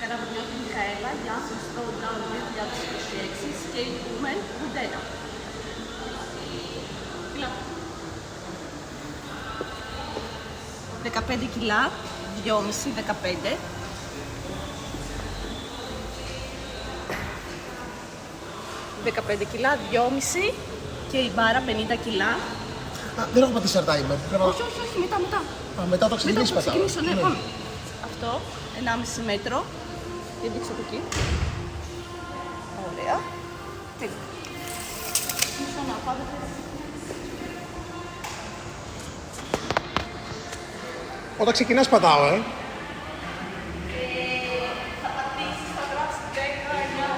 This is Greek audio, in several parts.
Καραβουνιώτη Μιχαέλα για στο Down 2026 Skate Women Μοντένα. 15 κιλά, 2,5, 15. 15 κιλά, 2,5 και η μπάρα 50 κιλά. Δεν έχω πατήσει timer. Όχι, μετά. Μετά το ξεκινήσει πατάω. Ναι, πάμε. Αυτό, 1,5 μέτρο. Και δείξω από εκεί. Ωραία. Τέλεια. Μισό να πάτε. Όταν ξεκινάς πατάω, Θα πατήσεις, θα γράψεις 10, 9.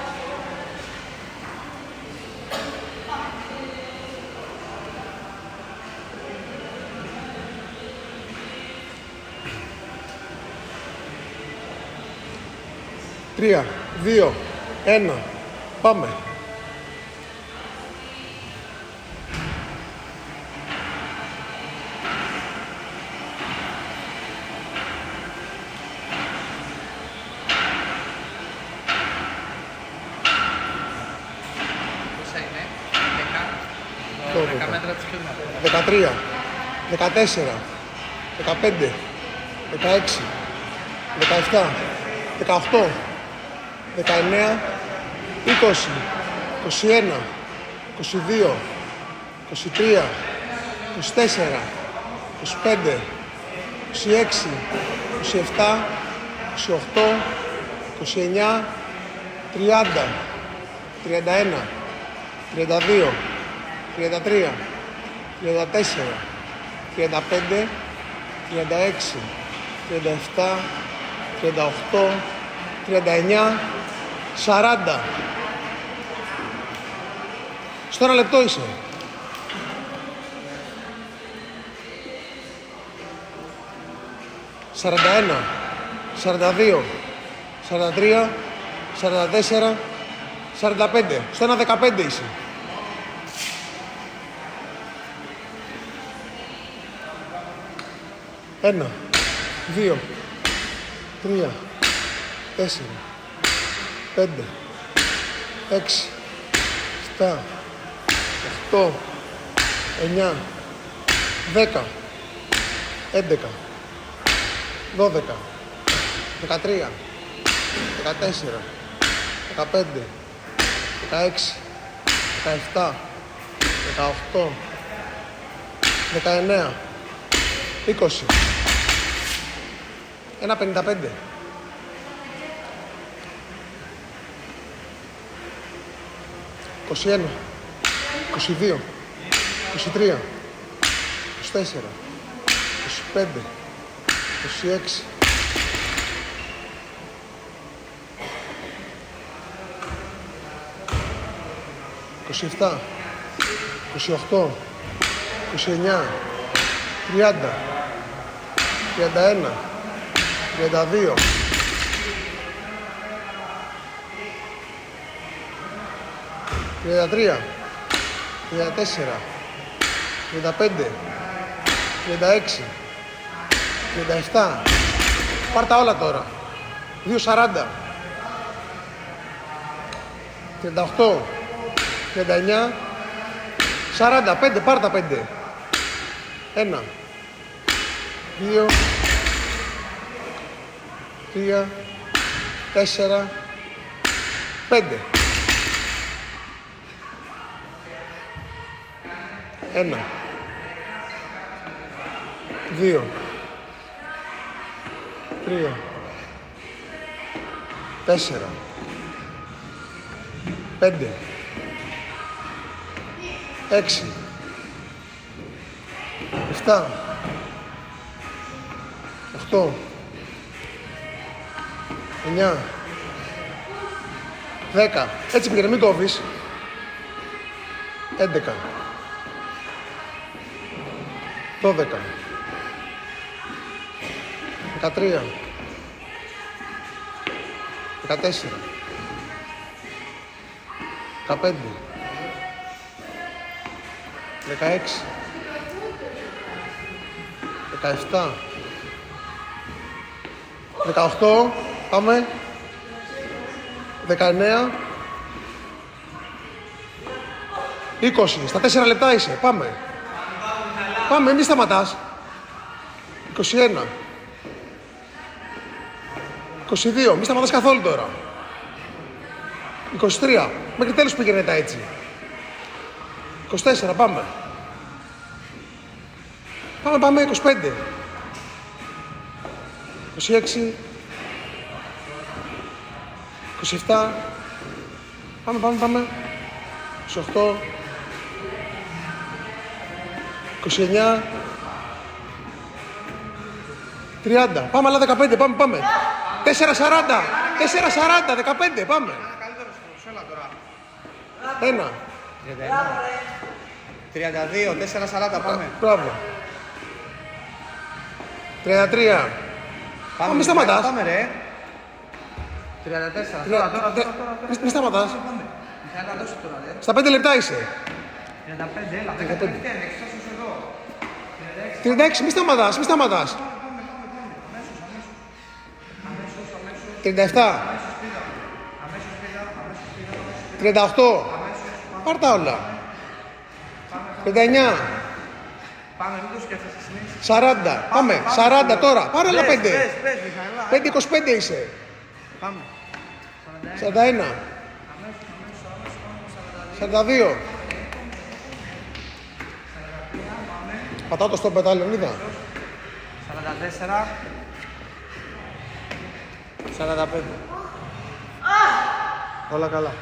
Τρία, 2, 1, πάμε. Πόσα είναι, 10 μέτρα της χιλιόμετρα. 13, 14, 15, 16, 17, 18, 19, 20, 21, 22, 23, 24, 25, 26, 27, 28, 29, 30, 31, 32, 33, 34, 35, 36, 37, 38, 39, 40. Στο 1 λεπτό είσαι. 41, 42, 43, 44, 45. Στο 1,15 είσαι. 1, 2, 3, 4, 5, 6, 7, 8, 9, 10, 11, 12, 13, 14, 15, 16, 17, 18, 19, 20, 1,55. 21, 22, 23, 24, 25, 26, 27, 28, 29, 30, 31, 32, 33, 34, 35, 36, 37. Πάρ' τα όλα τώρα. 2,40, 38, 39, 45. Πάρ' τα 5. 1, 2, 3, 4, 5. 1, 2, 3, 4, 5, 6, 7, 8, 9, 10. Έτσι πήγαινε, μην κόβεις. 11, 12, 13, 14, 15, 16, 17, 18, πάμε, 19. 20. Στα 4 λεπτά είσαι. Πάμε. Πάμε, μη σταματάς. 21. 22. Μη σταματάς καθόλου τώρα. 23. Μέχρι τέλος πήγαινε τα έτσι. 24. Πάμε. Πάμε. 25. 26. 27. Πάμε. 28. 29. 30. Πάμε, άλλα 15. Πάμε. 4-40. 4-40. 15. Πάμε. Καλύτερος σε όλα τώρα. Ένα. 32, 4-40, πάμε. Μπράβο. 33. Πάμε, μη σταματάς. Πάμε ρε. 34, τώρα. Μη σταματάς. Πάμε. Μιχαήλ, δώσε τώρα ρε. Στα 5 λεπτά είσαι. 35, έλα. 15, εξώσου εδώ. 36. Μη σταματάς. 37. 38. Πάρ' τα όλα. 39. Πάμε, μην το σκέφτεσαι συνέχιση. 40. Πάμε. 40 τώρα. Πάρε άλλα 5. Πες, Μιχαήλ. 5-25 είσαι. Πάμε. 41. 42. Πατάω το στο πετάλιο, είδα. 44. 45. Όλα καλά.